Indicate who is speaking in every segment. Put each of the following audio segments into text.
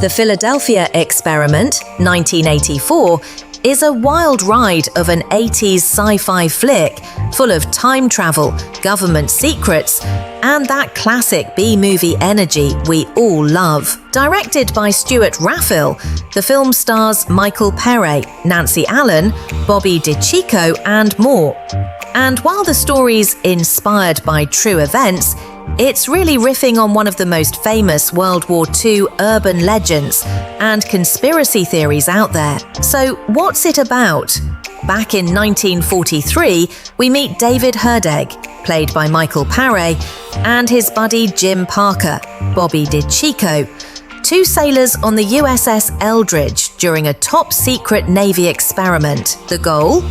Speaker 1: The Philadelphia Experiment, 1984, is a wild ride of an 80s sci-fi flick full of time travel, government secrets, and that classic B-movie energy we all love. Directed by Stewart Raffill, the film stars Michael Pare, Nancy Allen, Bobby DeCicco, and more. And while the story's inspired by true events, it's really riffing on one of the most famous World War II urban legends and conspiracy theories out there. So what's it about? Back in 1943, we meet David Herdegg, played by Michael Pare, and his buddy Jim Parker, Bobby DeCicco, two sailors on the USS Eldridge during a top-secret Navy experiment. The goal?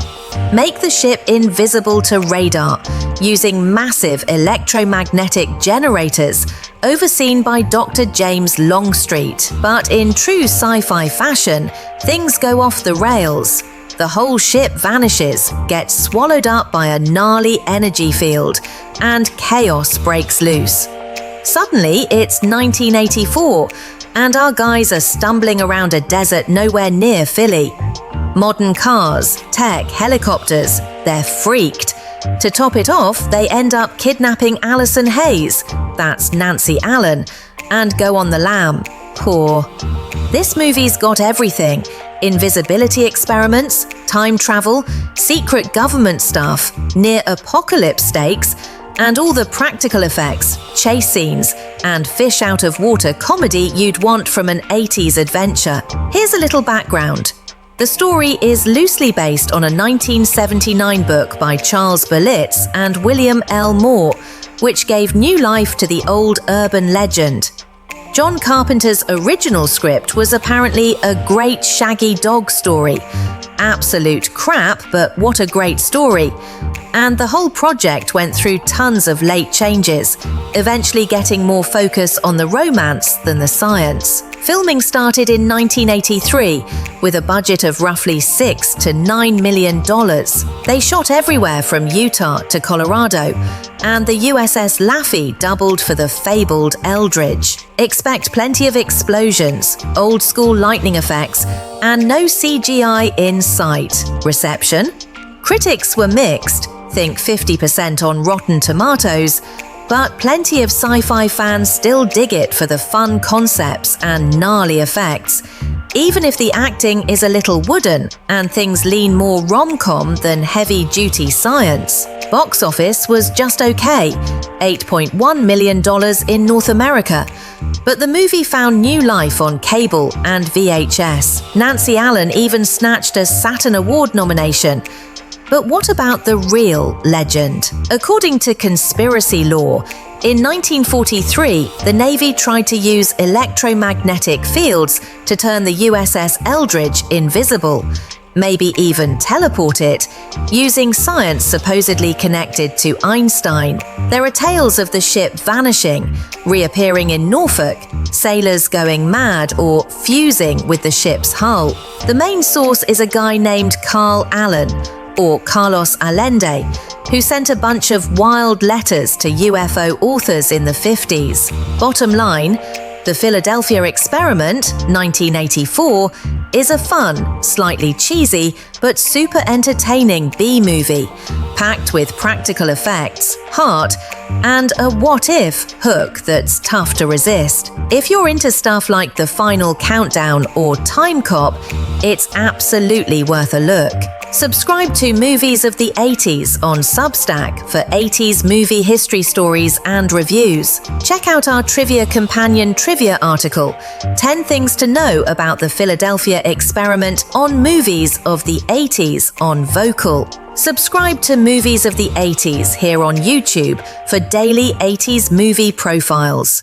Speaker 1: Make the ship invisible to radar using massive electromagnetic generators overseen by Dr. James Longstreet. But in true sci-fi fashion, things go off the rails. The whole ship vanishes, gets swallowed up by a gnarly energy field, and chaos breaks loose. Suddenly, it's 1984, and our guys are stumbling around a desert nowhere near Philly. Modern cars, tech, helicopters, they're freaked. To top it off, they end up kidnapping Allison Hayes, that's Nancy Allen, and go on the lam. Poor. This movie's got everything. Invisibility experiments, time travel, secret government stuff, near-apocalypse stakes, and all the practical effects, chase scenes, and fish-out-of-water comedy you'd want from an 80s adventure. Here's a little background. The story is loosely based on a 1979 book by Charles Berlitz and William L. Moore, which gave new life to the old urban legend. John Carpenter's original script was apparently a great shaggy dog story. Absolute crap, but what a great story. And the whole project went through tons of late changes, eventually getting more focus on the romance than the science. Filming started in 1983 with a budget of roughly $6 to $9 million. They shot everywhere from Utah to Colorado, and the USS Laffey doubled for the fabled Eldridge. Expect plenty of explosions, old-school lightning effects, and no CGI in sight. Reception? Critics were mixed, think 50% on Rotten Tomatoes, but plenty of sci-fi fans still dig it for the fun concepts and gnarly effects, even if the acting is a little wooden and things lean more rom-com than heavy-duty science. Box office was just okay, $8.1 million in North America, but the movie found new life on cable and VHS. Nancy Allen even snatched a Saturn Award nomination. But what about the real legend? According to conspiracy lore, in 1943, the Navy tried to use electromagnetic fields to turn the USS Eldridge invisible, maybe even teleport it, using science supposedly connected to Einstein. There are tales of the ship vanishing, reappearing in Norfolk, sailors going mad or fusing with the ship's hull. The main source is a guy named Carl Allen, or Carlos Allende, who sent a bunch of wild letters to UFO authors in the 50s. Bottom line, The Philadelphia Experiment, 1984, is a fun, slightly cheesy, but super entertaining B-movie, packed with practical effects, heart, and a what-if hook that's tough to resist. If you're into stuff like The Final Countdown or Time Cop, it's absolutely worth a look. Subscribe to Movies of the 80s on Substack for 80s movie history stories and reviews. Check out our Trivia Companion trivia article, 10 Things to Know About the Philadelphia Experiment on Movies of the 80s on Vocal. Subscribe to Movies of the 80s here on YouTube for daily 80s movie profiles.